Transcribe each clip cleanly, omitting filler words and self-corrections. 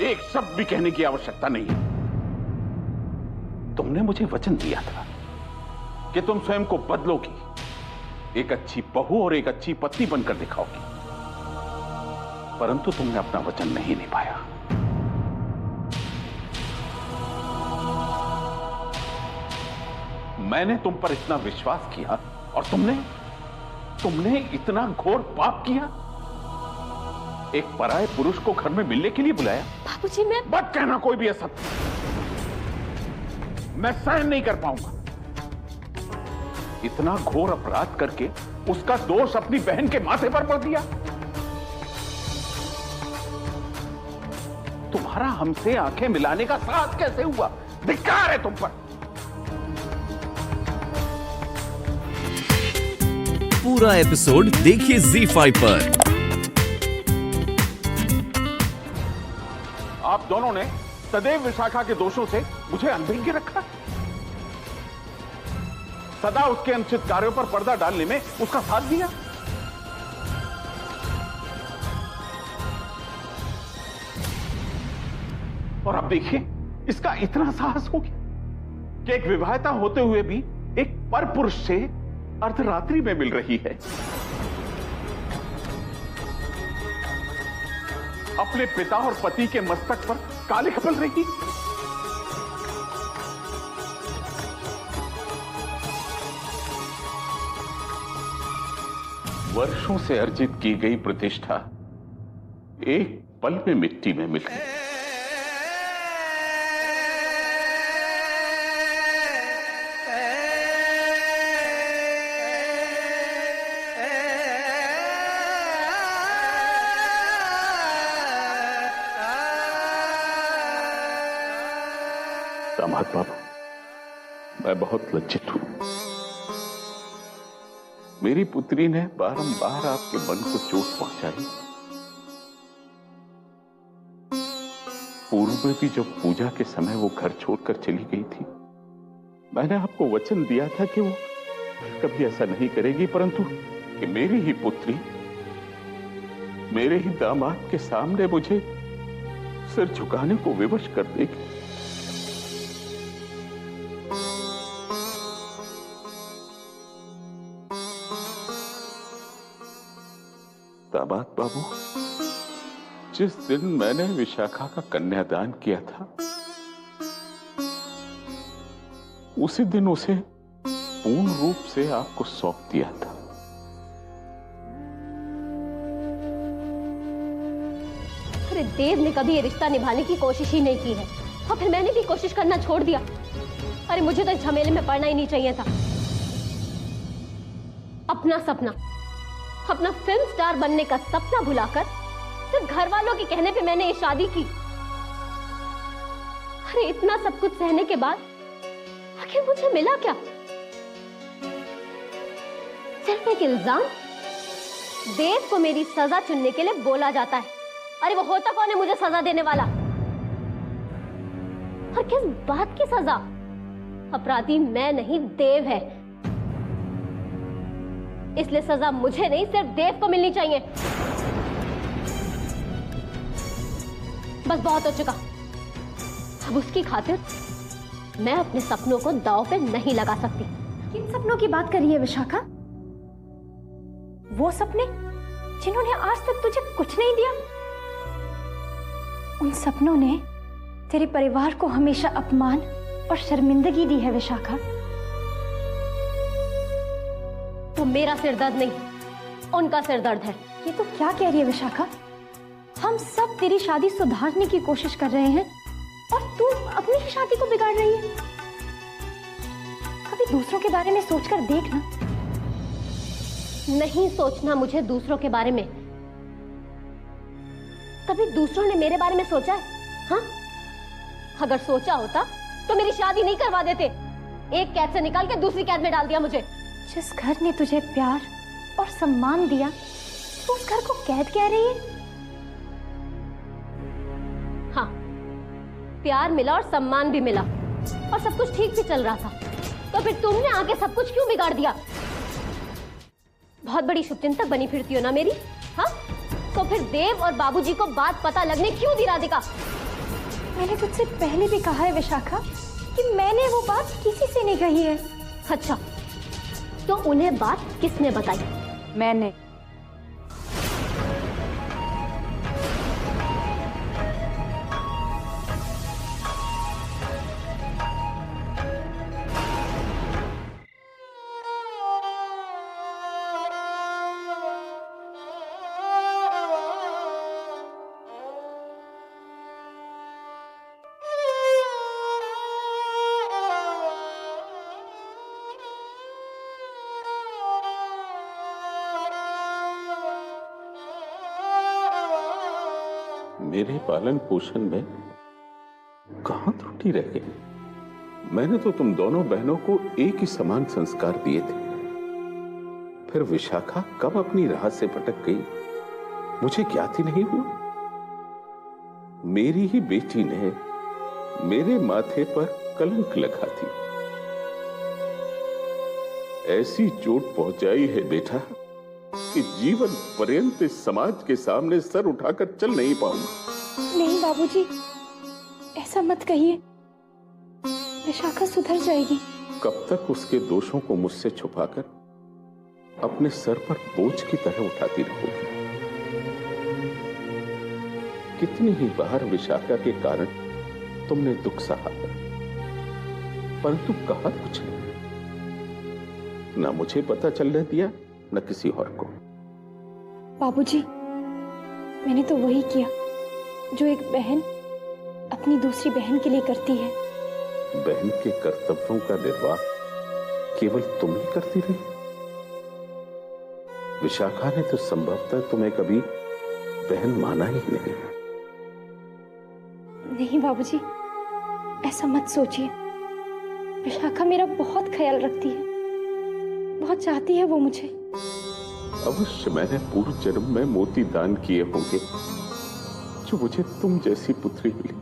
एक शब्द भी कहने की आवश्यकता नहीं है। तुमने मुझे वचन दिया था कि तुम स्वयं को बदलोगी, एक अच्छी बहू और एक अच्छी पत्नी बनकर दिखाओगी, परंतु तुमने अपना वचन नहीं निभाया। मैंने तुम पर इतना विश्वास किया और तुमने इतना घोर पाप किया, एक पराये पुरुष को घर में मिलने के लिए बुलाया। बाबूजी मैं मत कहना कोई भी असत्य, मैं सहन नहीं कर पाऊंगा। इतना घोर अपराध करके उसका दोष अपनी बहन के माथे पर पड़ दिया। तुम्हारा हमसे आंखें मिलाने का साहस कैसे हुआ? धिक्कार है तुम पर। पूरा एपिसोड देखिए ZEE5 पर। आप दोनों ने सदैव विशाखा के दोषों से मुझे अनभिज्ञ रखा, सदा उसके अनुचित कार्यों पर पर्दा डालने में उसका साथ दिया। और अब देखिए, इसका इतना साहस हो गया कि एक विवाहिता होते हुए भी एक परपुरुष से अर्धरात्रि में मिल रही है, अपने पिता और पति के मस्तक पर काले खपल रही। वर्षों से अर्जित की गई प्रतिष्ठा एक पल में मिट्टी में मिल गई। दामाद बाबू, मैं बहुत लज्जित हूं। मेरी पुत्री ने बारंबार आपके मन को चोट पहुंचाई। पूर्व में भी जब पूजा के समय वो घर छोड़कर चली गई थी, मैंने आपको वचन दिया था कि वो कभी ऐसा नहीं करेगी, परंतु कि मेरी ही पुत्री, मेरे ही दामाद के सामने मुझे सिर झुकाने को विवश कर देगी। दामाद बाबू, जिस दिन मैंने विशाखा का कन्यादान किया था, उसी दिन उसे पूर्ण रूप से आपको सौंप दिया था। अरे देव ने कभी ये रिश्ता निभाने की कोशिश ही नहीं की है, और फिर मैंने भी कोशिश करना छोड़ दिया। अरे मुझे तो इस झमेले में पड़ना ही नहीं चाहिए था। अपना सपना, अपना फिल्म स्टार बनने का सपना भुलाकर सिर्फ घर वालों के कहने पे मैंने ये शादी की। अरे इतना सब कुछ सहने के बाद आखिर मुझे मिला क्या? सिर्फ एक इल्जाम। देव को मेरी सजा चुनने के लिए बोला जाता है। अरे वो होता कौन है मुझे सजा देने वाला? और किस बात की सजा? अपराधी मैं नहीं, देव है। इसलिए सजा मुझे नहीं, सिर्फ देव को मिलनी चाहिए। बस बहुत हो चुका। अब उसकी खातिर मैं अपने सपनों को दांव पे नहीं लगा सकती। किन सपनों की बात कर रही है विशाखा? वो सपने जिन्होंने आज तक तुझे कुछ नहीं दिया? उन सपनों ने तेरे परिवार को हमेशा अपमान और शर्मिंदगी दी है विशाखा। वो मेरा सिरदर्द नहीं, उनका सिरदर्द है। ये तो क्या कह रही है विशाखा? हम सब तेरी शादी सुधारने की कोशिश कर रहे हैं और तू अपनी ही शादी को बिगाड़ रही है। कभी दूसरों के बारे में सोचकर देख ना। नहीं सोचना मुझे दूसरों के बारे में। कभी दूसरों ने मेरे बारे में सोचा है? हाँ, अगर सोचा होता तो मेरी शादी नहीं करवा देते। एक कैद से निकाल के दूसरी कैद में डाल दिया मुझे। जिस घर ने तुझे प्यार और सम्मान दिया, तो उस घर को कैद कह रही है? हाँ, प्यार मिला और सम्मान भी मिला और सब कुछ ठीक भी चल रहा था, तो फिर तुमने आके सब कुछ क्यों बिगाड़ दिया? बहुत बड़ी शुभचिंतक बनी फिरती हो ना मेरी, हाँ? तो फिर देव और बाबूजी को बात पता लगने क्यों दी राधिका? मैंने तुझसे पहले भी कहा है विशाखा कि मैंने वो बात किसी से नहीं कही है। अच्छा, तो उन्हें बात किसने बताई? मैंने। मेरे पालन पोषण में कहां त्रुटि रह गई? मैंने तो तुम दोनों बहनों को एक ही समान संस्कार दिए थे। फिर विशाखा कब अपनी राह से भटक गई, मुझे ज्ञात ही नहीं हुआ। मेरी ही बेटी ने मेरे माथे पर कलंक लगा दी। ऐसी चोट पहुंचाई है बेटा कि जीवन पर्यंत इस समाज के सामने सर उठाकर चल नहीं पाऊंगा। नहीं बाबूजी, ऐसा मत कहिए। विशाखा सुधर जाएगी। कब तक उसके दोषों को मुझसे छुपाकर अपने सर पर बोझ की तरह उठाती रहोगी? कितनी ही बार विशाखा के कारण तुमने दुख सहा, परंतु कहा कुछ नहीं। ना मुझे पता चलने दिया, न किसी और को। बाबूजी, मैंने तो वही किया जो एक बहन अपनी दूसरी बहन के लिए करती है। बहन के कर्तव्यों का निर्वाह केवल तुम ही करती रही। विशाखा ने तो संभवतः तुम्हें कभी बहन माना ही नहीं। नहीं बाबूजी, ऐसा मत सोचिए। विशाखा मेरा बहुत ख्याल रखती है, बहुत चाहती है वो मुझे। अवश्य मैंने पूर्व जन्म में मोती दान किए होंगे जो मुझे तुम जैसी पुत्री मिली।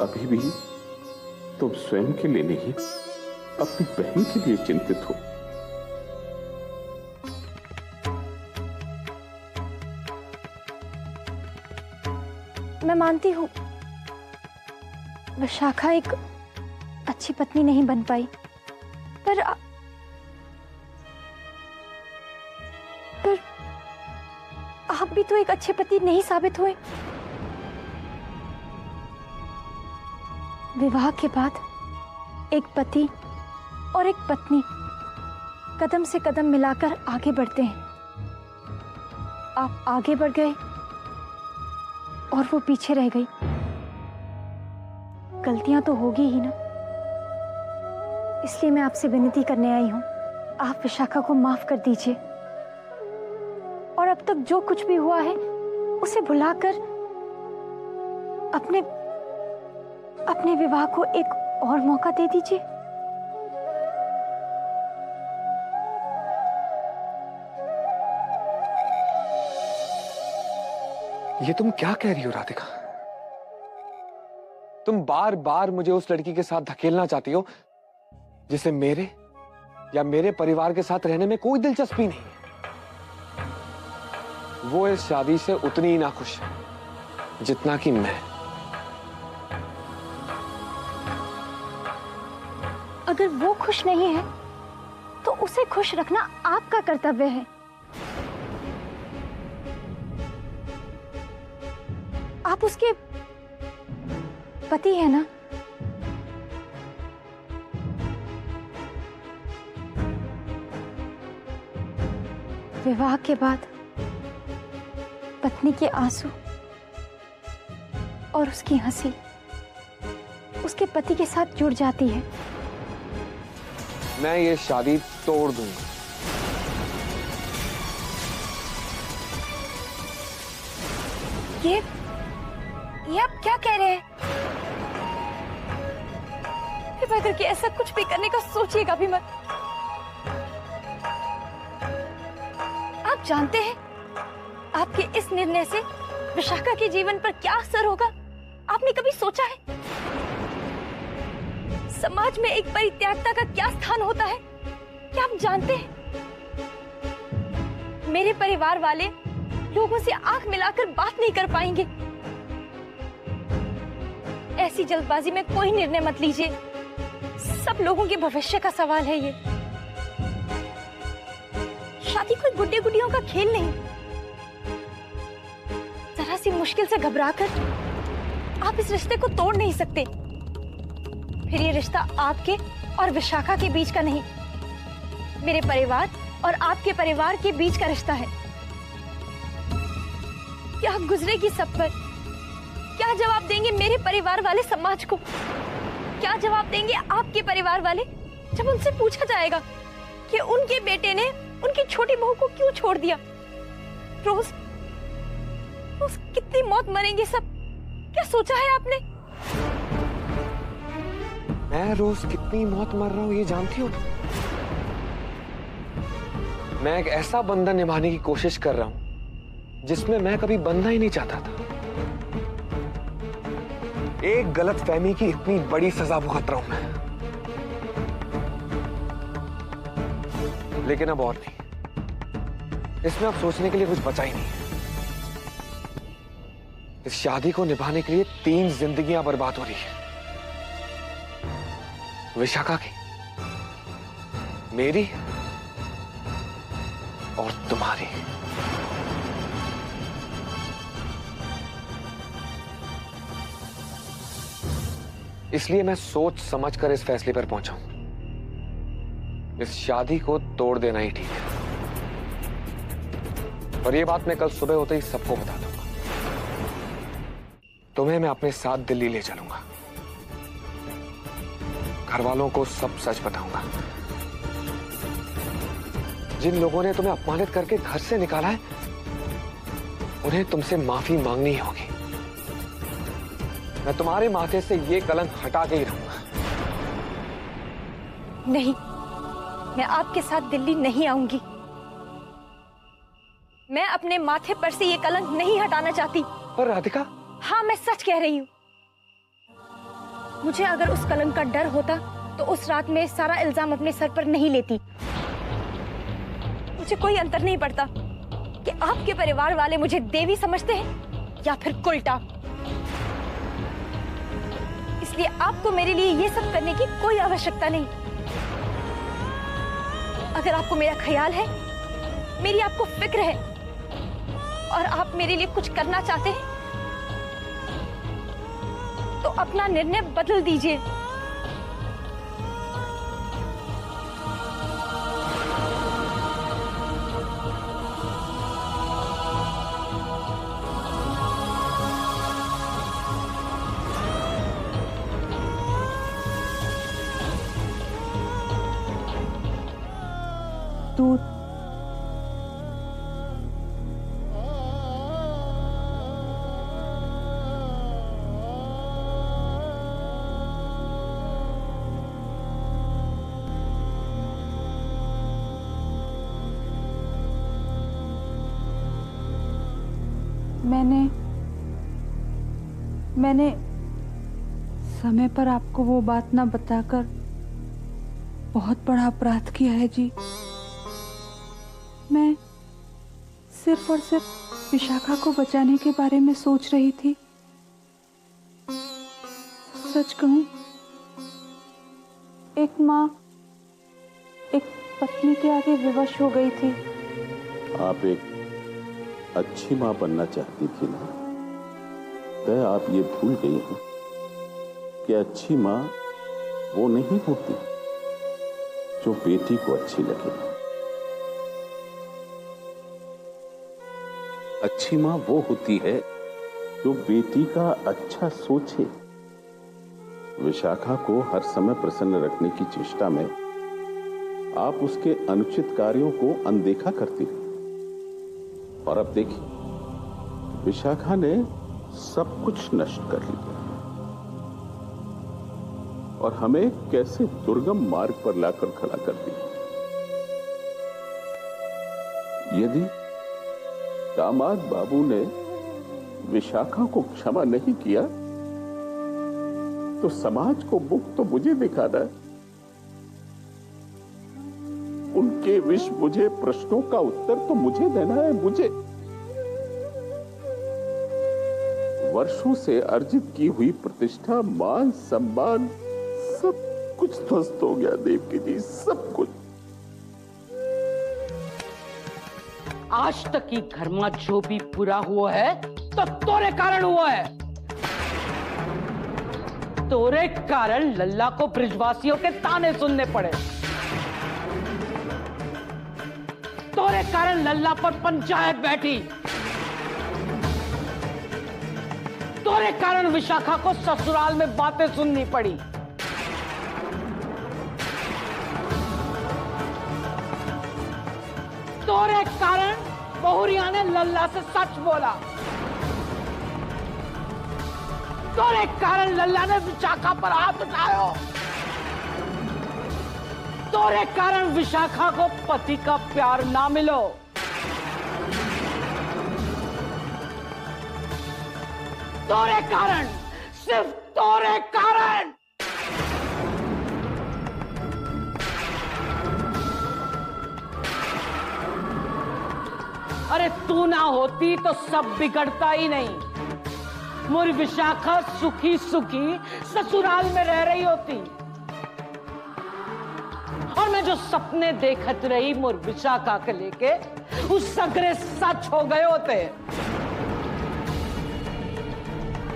अभी भी तुम स्वयं के लिए नहीं, अपनी बहन के लिए चिंतित हो। मैं मानती हूँ विशाखा एक अच्छी पत्नी नहीं बन पाई, पर आप भी तो एक अच्छे पति नहीं साबित हुए। विवाह के बाद एक पति और एक पत्नी कदम से कदम मिलाकर आगे बढ़ते हैं। आप आगे बढ़ गए और वो पीछे रह गई। गलतियां तो होगी ही ना, इसलिए मैं आपसे विनती करने आई हूं। आप विशाखा को माफ कर दीजिए और अब तक जो कुछ भी हुआ है उसे भुलाकर अपने विवाह को एक और मौका दे दीजिए। ये तुम क्या कह रही हो राधिका? तुम बार बार मुझे उस लड़की के साथ धकेलना चाहती हो जिसे मेरे या मेरे परिवार के साथ रहने में कोई दिलचस्पी नहीं है। वो इस शादी से उतनी ही नाखुश है जितना कि मैं। अगर वो खुश नहीं है तो उसे खुश रखना आपका कर्तव्य है। आप उसके पति है ना? विवाह के बाद पत्नी के आंसू और उसकी हंसी उसके पति के साथ जुड़ जाती है। मैं ये शादी तोड़ दूंगा। ये आप क्या कह रहे हैं? कृपया करके ऐसा कुछ भी करने का सोचिएगा भी मत। आप जानते हैं आपके इस निर्णय से विशाखा के जीवन पर क्या असर होगा? आपने कभी सोचा है? समाज में एक परित्यागता का क्या स्थान होता है? क्या आप जानते हैं? मेरे परिवार वाले लोगों से आंख मिलाकर बात नहीं कर पाएंगे। ऐसी जल्दबाजी में कोई निर्णय मत लीजिए। सब लोगों के भविष्य का सवाल है ये। शादी कोई गुड्डे गुड्डियों का खेल नहीं। जरा सी मुश्किल से घबराकर आप इस रिश्ते को तोड़ नहीं सकते। फिर ये रिश्ता आपके और विशाखा के बीच का नहीं, मेरे परिवार और आपके परिवार के बीच का रिश्ता है। क्या गुजरेगी सब पर? क्या जवाब देंगे मेरे परिवार वाले समाज को? क्या जवाब देंगे आपके परिवार वाले जब उनसे पूछा जाएगा कि उनके बेटे ने उनकी छोटी बहू को क्यों छोड़ दिया? रोज रोज कितनी मौत मरेंगे सब, क्या सोचा है आपने? मैं रोज कितनी मौत मर रहा हूं ये जानती हो? मैं एक ऐसा बंधन निभाने की कोशिश कर रहा हूं जिसमें मैं कभी बंधना ही नहीं चाहता था। एक गलतफहमी की इतनी बड़ी सजा भुगत रहा हूं मैं। लेकिन अब और नहीं, इसमें अब सोचने के लिए कुछ बचा ही नहीं। इस शादी को निभाने के लिए 3 जिंदगियां बर्बाद हो रही है। विशाखा की, मेरी और तुम्हारी। इसलिए मैं सोच समझकर इस फैसले पर पहुंचा हूं। इस शादी को तोड़ देना ही ठीक है। और ये बात मैं कल सुबह होते ही सबको बता दूंगा। तुम्हें मैं अपने साथ दिल्ली ले चलूंगा। घर वालों को सब सच बताऊंगा। जिन लोगों ने तुम्हें अपमानित करके घर से निकाला है, उन्हें तुमसे माफी मांगनी होगी। मैं तुम्हारे माथे से ये कलंक हटा के ही रहूंगा। नहीं, मैं आपके साथ दिल्ली नहीं आऊंगी। मैं अपने माथे पर से ये कलंक नहीं हटाना चाहती। पर राधिका, हाँ, मैं सच कह रही हूं। मुझे अगर उस कलंक का डर होता तो उस रात में सारा इल्जाम अपने सर पर नहीं लेती। मुझे कोई अंतर नहीं पड़ता कि आपके परिवार वाले मुझे देवी समझते हैं या फिर उल्टा। इसलिए आपको मेरे लिए ये सब करने की कोई आवश्यकता नहीं। अगर आपको मेरा ख्याल है, मेरी आपको फिक्र है और आप मेरे लिए कुछ करना चाहते हैं, तो अपना निर्णय बदल दीजिए। दूध। मैंने समय पर आपको वो बात ना बताकर बहुत बड़ा अपराध किया है जी। मैं सिर्फ और सिर्फ विशाखा को बचाने के बारे में सोच रही थी। सच कहूं, एक माँ एक पत्नी के आगे विवश हो गई थी। आप एक अच्छी माँ बनना चाहती थी ना? तो आप ये भूल गई हैं कि अच्छी माँ वो नहीं होती जो बेटी को अच्छी लगे। अच्छी माँ वो होती है जो बेटी का अच्छा सोचे। विशाखा को हर समय प्रसन्न रखने की चेष्टा में आप उसके अनुचित कार्यों को अनदेखा करती रही, और अब देखिए विशाखा ने सब कुछ नष्ट कर लिया और हमें कैसे दुर्गम मार्ग पर लाकर खड़ा कर दिया। यदि दामाद बाबू ने विशाखा को क्षमा नहीं किया तो समाज को मुख तो मुझे दिखाना है, उनके विष बुझे प्रश्नों का उत्तर तो मुझे देना है। मुझे वर्षों से अर्जित की हुई प्रतिष्ठा, मान सम्मान सब कुछ ध्वस्त हो गया देवकी जी, सब कुछ। आज तक की घर में जो भी बुरा हुआ है तो तोरे कारण हुआ है। तोरे कारण लल्ला को ब्रिजवासियों के ताने सुनने पड़े। तोरे कारण लल्ला पर पंचायत बैठी। तोरे कारण विशाखा को ससुराल में बातें सुननी पड़ी। तोरे कारण बहुरिया ने लल्ला से सच बोला। तोरे कारण लल्ला ने विशाखा पर हाथ उठाया। तोरे कारण विशाखा को पति का प्यार ना मिलो। तोरे कारण, सिर्फ तोरे कारण। अरे तू ना होती तो सब बिगड़ता ही नहीं। मोरी विशाखा सुखी सुखी ससुराल में रह रही होती और मैं जो सपने देखत रही मोर विशाखा के लेके उस सगरे सच हो गए होते।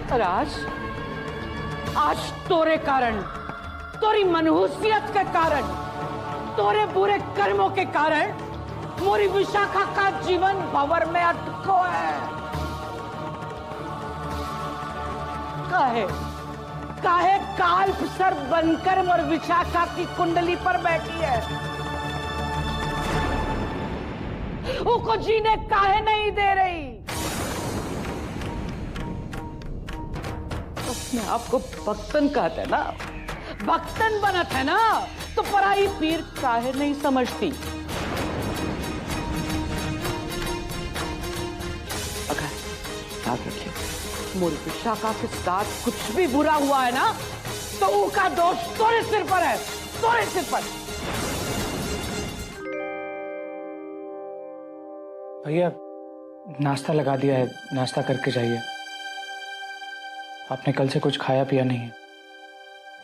और आज तोरे कारण, तोरी मनहूसियत के कारण, तोरे बुरे कर्मों के कारण मोरी विशाखा का जीवन भंवर में अटको है। काहे काल्प सर बनकर मोर विशाखा की कुंडली पर बैठी है। उसको जीने काहे नहीं दे रही। अपने आपको भक्तन कहते है ना, भक्तन बनत है ना, तो पराई पीर काहे नहीं समझती। अगर याद रखिए, मोर विशाखा के साथ कुछ भी बुरा हुआ है ना, तो उसका दोष तोरे सिर पर है, तोरे सिर पर। भैया नाश्ता लगा दिया है, नाश्ता करके जाइए। आपने कल से कुछ खाया पिया नहीं है,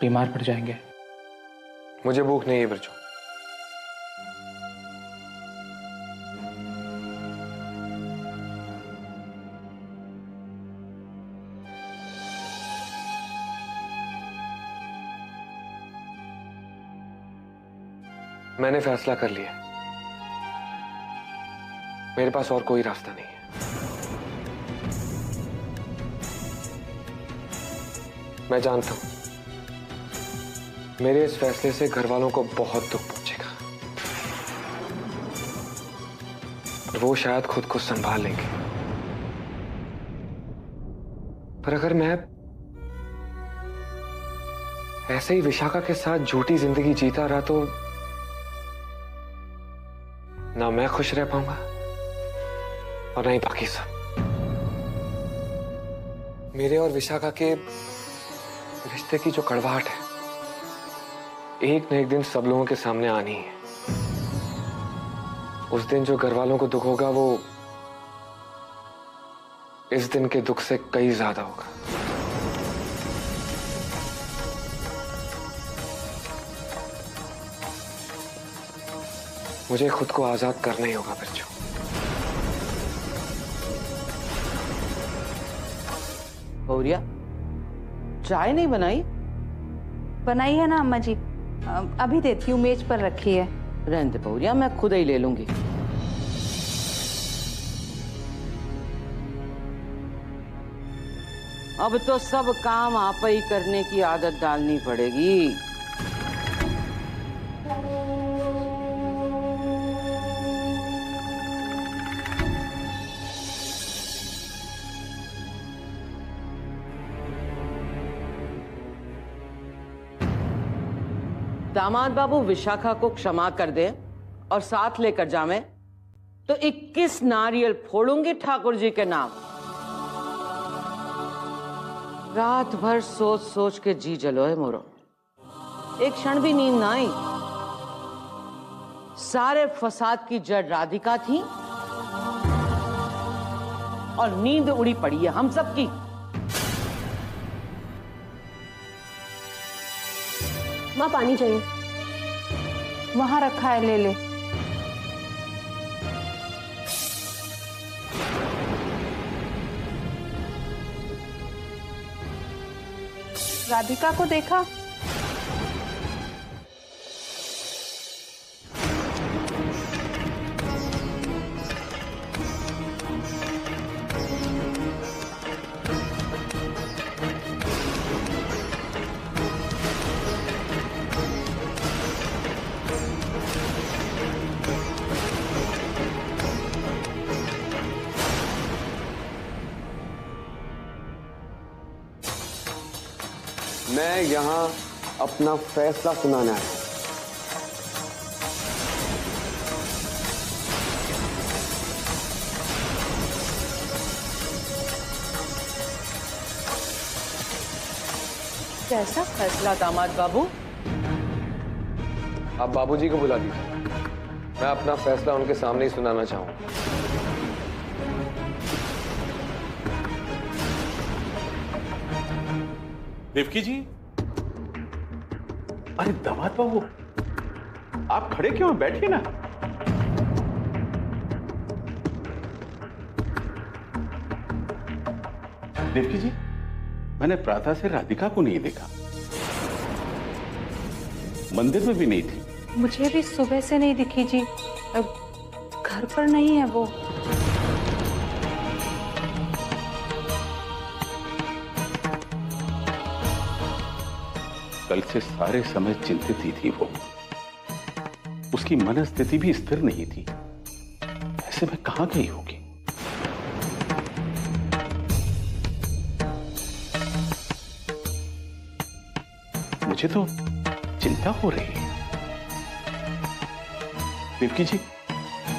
बीमार पड़ जाएंगे। मुझे भूख नहीं है बच्चों। मैंने फैसला कर लिया, मेरे पास और कोई रास्ता नहीं है। मैं जानता हूं मेरे इस फैसले से घर वालों को बहुत दुख पहुंचेगा, और वो शायद खुद को संभाल लेंगे। पर अगर मैं ऐसे ही विशाखा के साथ झूठी जिंदगी जीता रहा तो ना मैं खुश रह पाऊंगा और ना ही बाकी सब। मेरे और विशाखा के रिश्ते की जो कड़वाहट है, एक न एक दिन सब लोगों के सामने आनी है। उस दिन जो घर वालों को दुख होगा वो इस दिन के दुख से कई ज्यादा होगा। मुझे खुद को आजाद करना ही होगा बच्चों। बहुरिया, चाय नहीं बनाई? बनाई है ना अम्मा जी, अभी देती हूँ, मेज पर रखी है। रहने दे बहुरिया, मैं खुद ही ले लूंगी। अब तो सब काम आप ही करने की आदत डालनी पड़ेगी। दामाद बाबू विशाखा को क्षमा कर दे और साथ लेकर जावे तो 21 नारियल फोड़ूंगी ठाकुर जी के नाम। रात भर सोच सोच के जी जलो है मोरो, एक क्षण भी नींद ना आई। सारे फसाद की जड़ राधिका थी और नींद उड़ी पड़ी है हम सब की। माँ पानी चाहिए। वहां रखा है, ले ले। राधिका को देखा? मैं यहाँ अपना फैसला सुनाना है। कैसा फैसला दामाद बाबू? आप बाबूजी को बुला दीजिए, मैं अपना फैसला उनके सामने ही सुनाना चाहूंगा। देवकी जी, अरे दामाद बाबू, आप खड़े क्यों हैं? बैठिए ना। देवकी जी, मैंने प्रातः से राधिका को नहीं देखा, मंदिर में भी नहीं थी। मुझे भी सुबह से नहीं दिखी जी। अब घर पर नहीं है वो। कल से सारे समय चिंतित ही थी वो। उसकी मनस्थिति भी स्थिर नहीं थी। ऐसे में कहां गई होगी? मुझे तो चिंता हो रही है। देवकी जी,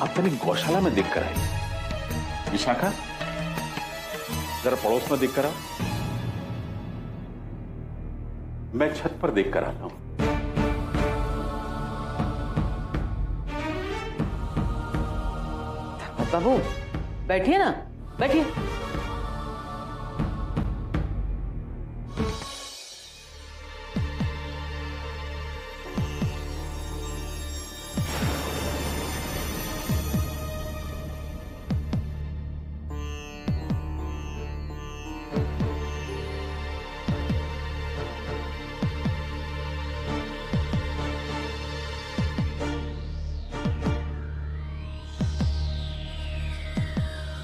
आप पहले गौशाला में देखकर आए। विशाखा, जरा पड़ोस में देखकर आओ। मैं छत पर देखकर आता हूं। बाबू बैठिए ना, बैठिए।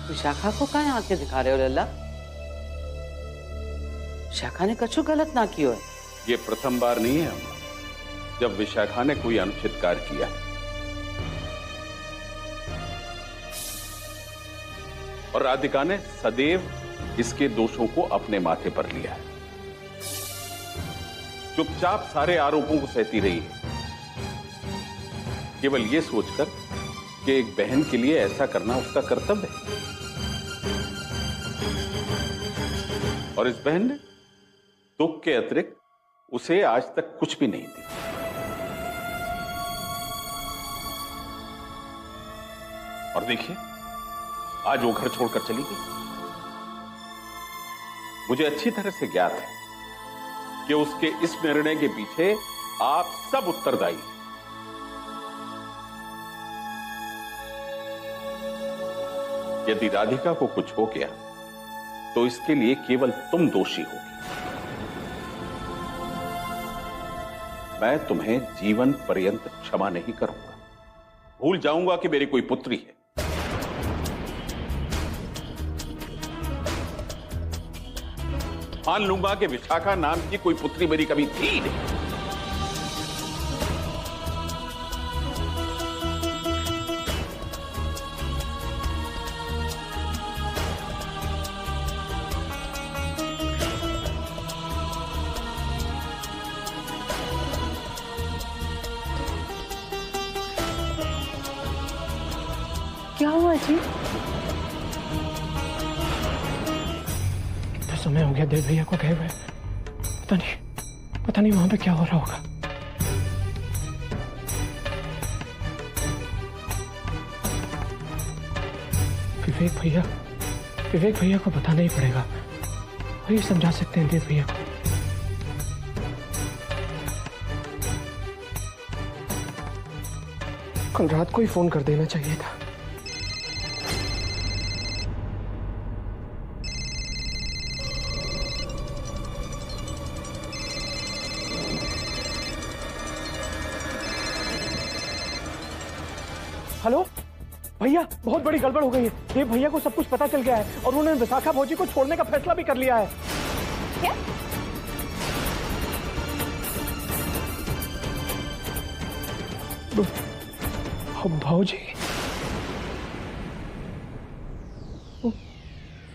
विशाखा को कहाँ आके दिखा रहे हो लल्ला? विशाखा ने कछु गलत ना किया है। ये प्रथम बार नहीं है अम्मा, जब विशाखा ने कोई अनुचित कार्य किया। और राधिका ने सदैव इसके दोषों को अपने माथे पर लिया है। चुपचाप सारे आरोपों को सहती रही है, केवल ये सोचकर कि एक बहन के लिए ऐसा करना उसका कर्तव्य है। और इस बहन ने दुख के अतिरिक्त उसे आज तक कुछ भी नहीं दिया। और देखिए, आज वो घर छोड़कर चली गई। मुझे अच्छी तरह से ज्ञात है कि उसके इस निर्णय के पीछे आप सब उत्तरदायी हैं। यदि राधिका को कुछ हो गया तो इसके लिए केवल तुम दोषी होगी। मैं तुम्हें जीवन पर्यंत क्षमा नहीं करूंगा। भूल जाऊंगा कि मेरी कोई पुत्री है। मान लूंगा कि विशाखा नाम की कोई पुत्री मेरी कभी थी नहीं। क्या हुआ जी? कितना समय हो गया देव भैया को गए हुए। पता नहीं वहां पे क्या हो रहा होगा। विवेक भैया को बताना ही पड़ेगा। वही समझा सकते हैं देव भैया को। कल रात को ही फोन कर देना चाहिए था। हेलो भैया, बहुत बड़ी गड़बड़ हो गई है। ये भैया को सब कुछ पता चल गया है और उन्होंने विशाखा भौजी को छोड़ने का फैसला भी कर लिया है। क्या? भौजी,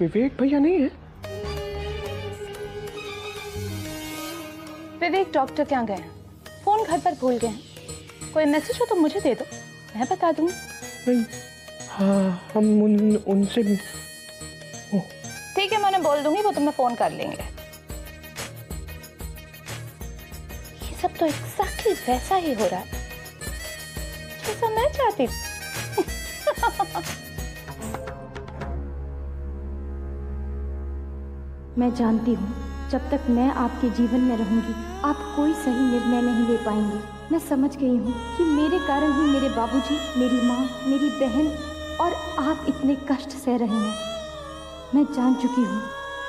विवेक भैया नहीं है? विवेक डॉक्टर क्या गए हैं? फोन घर पर भूल गए हैं। कोई मैसेज हो तो मुझे दे दो, मैं बता दूंगी। नहीं, हाँ हम उनसे ठीक है, मैंने बोल दूंगी, वो तुम्हें फोन कर लेंगे। ये सब तो एग्जैक्टली वैसा ही हो रहा है जैसा मैं चाहती थी। मैं जानती हूँ जब तक मैं आपके जीवन में रहूंगी आप कोई सही निर्णय नहीं ले पाएंगे। मैं समझ गई हूँ कि मेरे कारण ही मेरे बाबूजी, मेरी माँ, मेरी बहन और आप इतने कष्ट सह रहे हैं। मैं जान चुकी हूँ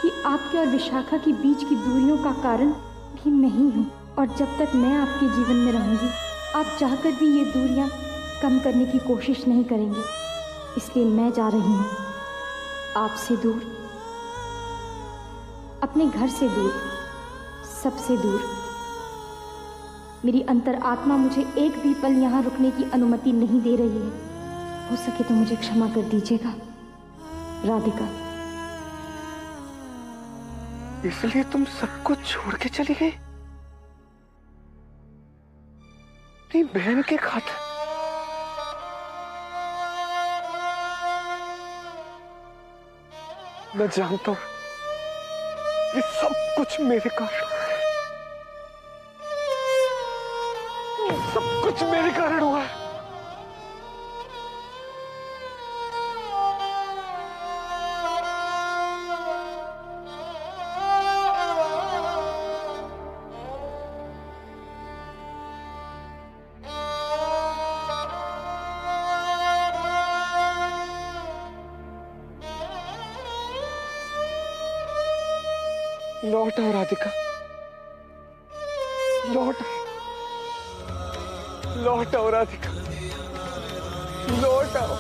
कि आपके और विशाखा के बीच की दूरियों का कारण भी मैं ही हूँ, और जब तक मैं आपके जीवन में रहूंगी आप चाहकर भी ये दूरियां कम करने की कोशिश नहीं करेंगे। इसलिए मैं जा रही हूँ आपसे दूर, अपने घर से दूर, सबसे दूर। मेरी अंतर आत्मा मुझे एक भी पल यहाँ रुकने की अनुमति नहीं दे रही है। हो सके तो मुझे क्षमा कर दीजिएगा राधिका। इसलिए तुम सब कुछ छोड़ के चली गई अपनी बहन के खातिर? मैं जानता हूं ये सब कुछ मेरे कारण हुआ है। ये सब कुछ मेरे कारण हुआ है। लौट आओ राधिका, लौट आओ, लौट आओ राधिका, लौट आओ।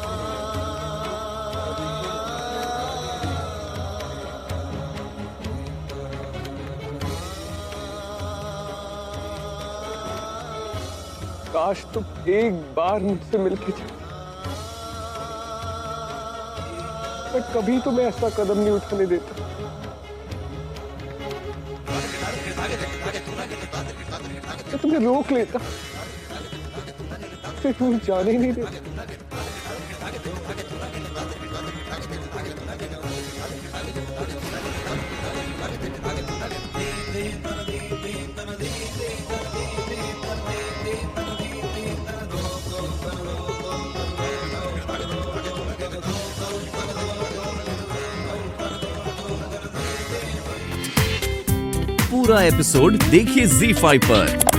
काश तुम एक बार मुझसे मिलके जाती। मैं कभी तुम्हें ऐसा कदम नहीं उठाने देता। मैं तुम्हें रोक लेता, फिर तुम जाने ही नहीं देता। पूरा एपिसोड देखिए ZEE5 पर।